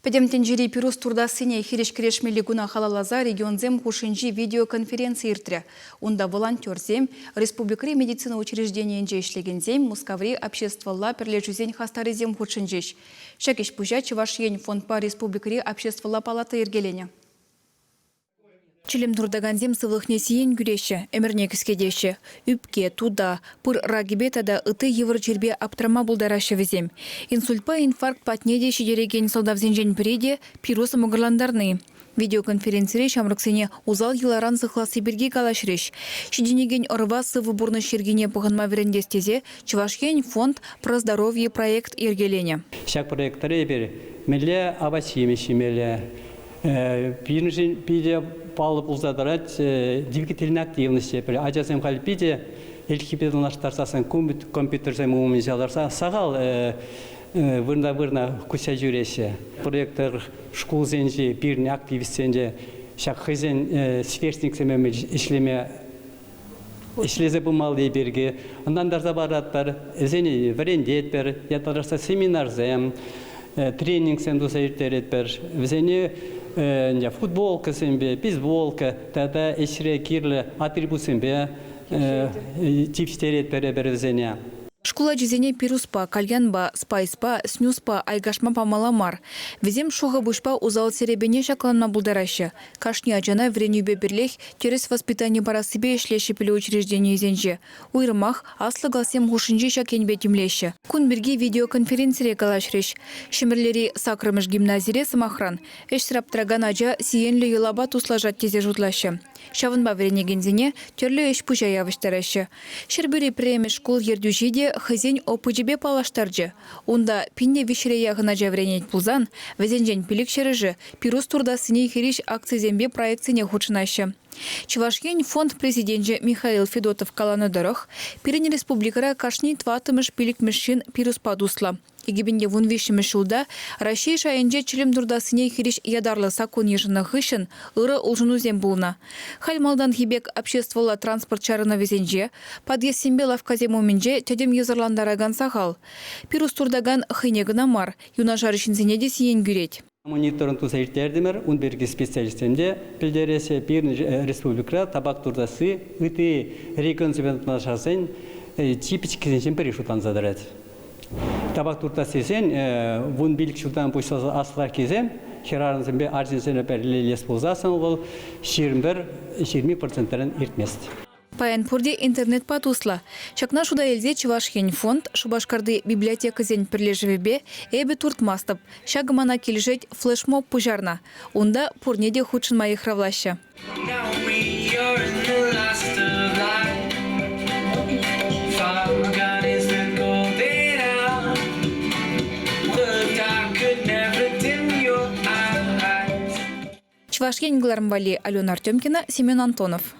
Педемтен жири пирус турдасыне хиреш-кирешмели гуна халалаза регионзем хушинжи видеоконференция иртре. Унда волонтерзем, республикари медицина учреждениенже ишлегензем, мускаври обществолла перлежузень хастаризем хушинжиш. Шакиш пужа Чувашиен фонд по республикари обществолла палата иргелене. Чилим турдаганзем сывлыхне сиен гүреші, әмірнекіске деші. Үпке, туда, пыр рагибетада ыты евр жербе аптрама булдарашы візем. Инсультпа инфаркт патнеде шедереген солдавзенжен біреде пирусы мұғырландарны. Видеоконференцире шамрыксене узал еларан сыхласы бірге калашреш. Шеденеген ұрва сывы бурны шергене пұғынма верендестезе Чувашиен фонд про здоровье проект иргелене. Шак проекттары бір меле абасимеші меле. Бірінші биде палып ұзадырат двигательной активности. Ажасым қал биде элькипедонаштарсасын компьютерсем умын жаларса сағал вырна күсе жүресі. Проекттар школ зенже біріне активистенже шақ хызен сверстниксеме ішлеме İşleze bu mal diye birge. Ondan da zabaratlar, zeni verendiyet ber, yatarsa seminar zem, trening sen dosa irteret ber. Zeni futbolka sen be, bizbolka, tada eşre kirli atribut sen be, tipsteret ber zeni. Школа жезене пируспа, кальянба, спайспа, снюспа, айгашма памаламар. Везем шуға бушпа узал серебене шакланма булдарашы. Кашни ажана вренюбе бірлех через воспитание парасыбе ишлеші пілі учреждение зенже. Уйрымах аслы галсем хушинжи шакенбе тимлеші. Кун бірге видеоконференцире калашреш. Шымірлері сакрымыш гимназире самахран. Эш сраптыраган ажа сиенлі елаба туслажат тезе жутлашы. Шавынба вренегензене терлі эш пужа явыштарашы. Шербюри премі школ ердюжиде хызень опыжебе палаштаржы. Унда пинне вишре яғына жавренет пулзан, везенжен пилік шережі, пирус турдасыне хириш акцизембе проектсыне худшынашы. Чувашиен фонд президенті Михаил Федотов каланадырых, пирен республикара кашни тватымыш пилік мешшин пирус падусла. Егебенде вунвешіміш жылда Рашей шайынже чилим турдасыне хириш ядарлы сакон ежіні хышын ұры ұлжынузем болна. Хальмалдан хибек обществола транспорт чарына везенже, подъессембе лавказем оменже тәдем езырландараган сағал. Пирус турдаган хынегіна мар, юна жарышынзене де сиен гүрет. Мониторын туса иртердімір, он берге специалистемде пілдересе бір республика табак турдасы үті реконсибентна шарсен типичкізеншен перешутан задырады. Табак турдасы сен, вон билік шутан пұйсасы асылар кезем, херарынсын бе арзинсені бәрлелес болзасын ол 21-20%-лен иртмест. Паянпурде интернет патусла. Чакна шуда елзе Чувашиен фонд Шубашкарды библиотека зен пірлежевебе эбе туртмастып. Шагымана келжет флешмоб пужарна. Онда пурнеде худшын майых равлаща. Чувашиен Глармвали, Алена Артемкина, Семен Антонов.